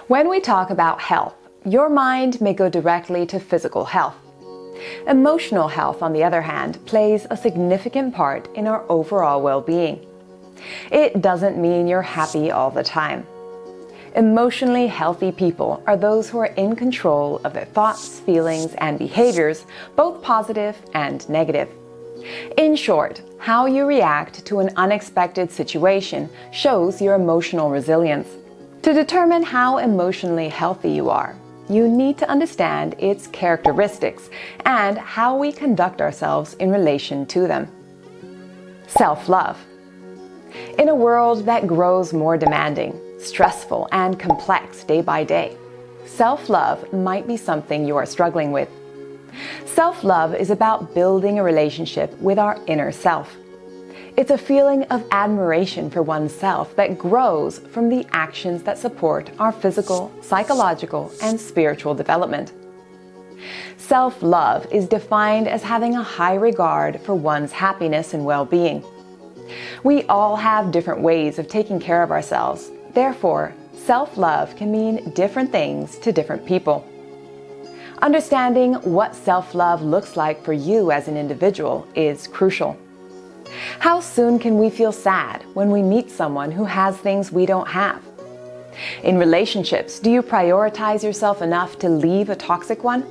When we talk about health, your mind may go directly to physical health. Emotional health, on the other hand, plays a significant part in our overall well-being. It doesn't mean you're happy all the time. Emotionally healthy people are those who are in control of their thoughts, feelings, and behaviors, both positive and negative. In short, how you react to an unexpected situation shows your emotional resilience. To determine how emotionally healthy you are, you need to understand its characteristics and how we conduct ourselves in relation to them. Self-love. In a world that grows more demanding, stressful, and complex day by day, self-love might be something you are struggling with. Self-love is about building a relationship with our inner self. It's a feeling of admiration for oneself that grows from the actions that support our physical, psychological, and spiritual development. Self-love is defined as having a high regard for one's happiness and well-being. We all have different ways of taking care of ourselves. Therefore, self-love can mean different things to different people. Understanding what self-love looks like for you as an individual is crucial. How soon can we feel sad when we meet someone who has things we don't have? In relationships, do you prioritize yourself enough to leave a toxic one?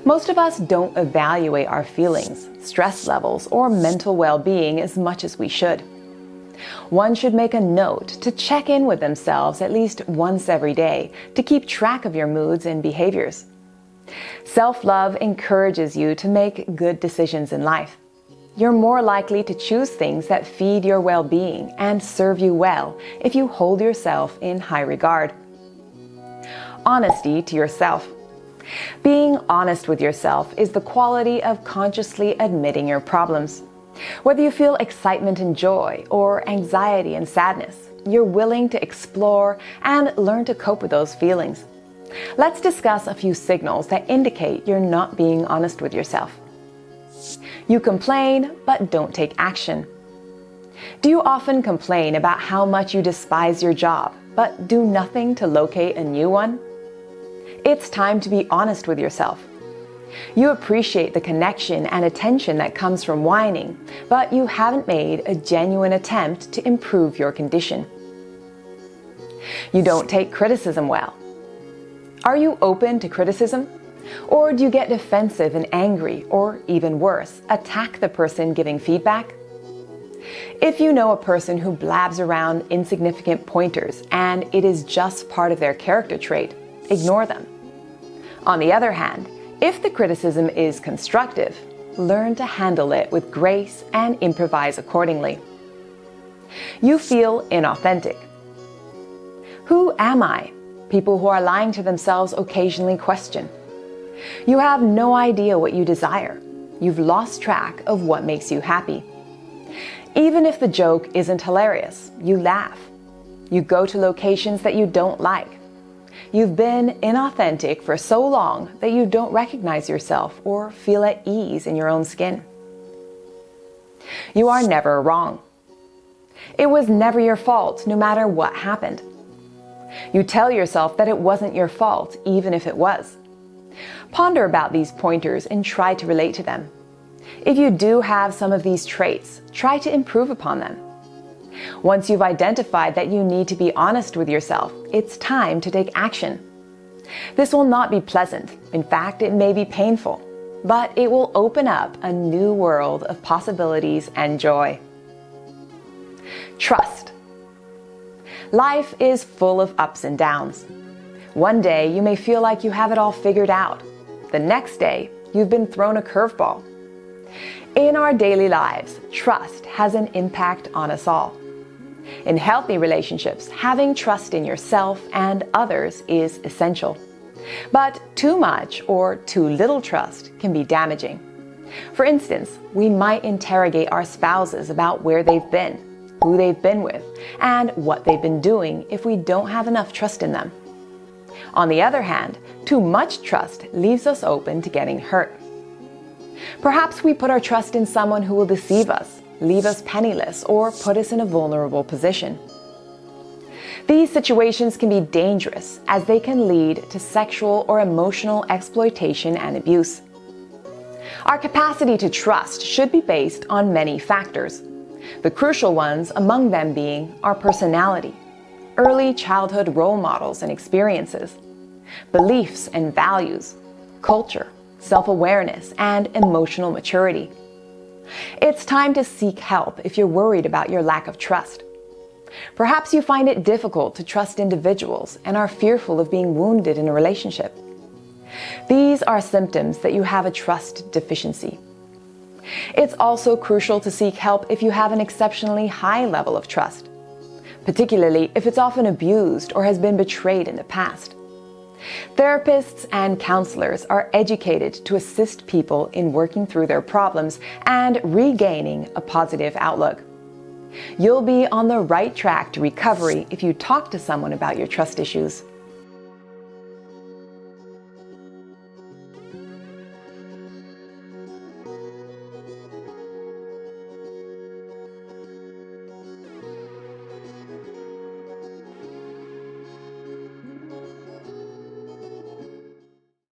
Most of us don't evaluate our feelings, stress levels, or mental well-being as much as we should. One should make a note to check in with themselves at least once every day to keep track of your moods and behaviors. Self-love encourages you to make good decisions in life. You're more likely to choose things that feed your well-being and serve you well if you hold yourself in high regard. Honesty to yourself. Being honest with yourself is the quality of consciously admitting your problems. Whether you feel excitement and joy or anxiety and sadness, you're willing to explore and learn to cope with those feelings. Let's discuss a few signals that indicate you're not being honest with yourself. You complain, but don't take action. Do you often complain about how much you despise your job, but do nothing to locate a new one? It's time to be honest with yourself. You appreciate the connection and attention that comes from whining, but you haven't made a genuine attempt to improve your condition. You don't take criticism well. Are you open to criticism? Or do you get defensive and angry, or even worse, attack the person giving feedback? If you know a person who blabs around insignificant pointers and it is just part of their character trait, ignore them. On the other hand, if the criticism is constructive, learn to handle it with grace and improvise accordingly. You feel inauthentic. Who am I? People who are lying to themselves occasionally question. You have no idea what you desire. You've lost track of what makes you happy. Even if the joke isn't hilarious, you laugh. You go to locations that you don't like. You've been inauthentic for so long that you don't recognize yourself or feel at ease in your own skin. You are never wrong. It was never your fault, no matter what happened. You tell yourself that it wasn't your fault, even if it was. Ponder about these pointers and try to relate to them. If you do have some of these traits, try to improve upon them. Once you've identified that you need to be honest with yourself, it's time to take action. This will not be pleasant. In fact, it may be painful, but it will open up a new world of possibilities and joy. Trust. Life is full of ups and downs. One day you may feel like you have it all figured out. The next day, you've been thrown a curveball. In our daily lives, trust has an impact on us all. In healthy relationships, having trust in yourself and others is essential. But too much or too little trust can be damaging. For instance, we might interrogate our spouses about where they've been, who they've been with, and what they've been doing if we don't have enough trust in them. On the other hand, too much trust leaves us open to getting hurt. Perhaps we put our trust in someone who will deceive us, leave us penniless, or put us in a vulnerable position. These situations can be dangerous as they can lead to sexual or emotional exploitation and abuse. Our capacity to trust should be based on many factors, the crucial ones among them being our personality, early childhood role models and experiences, beliefs and values, culture, self-awareness, and emotional maturity. It's time to seek help if you're worried about your lack of trust. Perhaps you find it difficult to trust individuals and are fearful of being wounded in a relationship. These are symptoms that you have a trust deficiency. It's also crucial to seek help if you have an exceptionally high level of trust, particularly if it's often abused or has been betrayed in the past. Therapists and counselors are educated to assist people in working through their problems and regaining a positive outlook. You'll be on the right track to recovery if you talk to someone about your trust issues.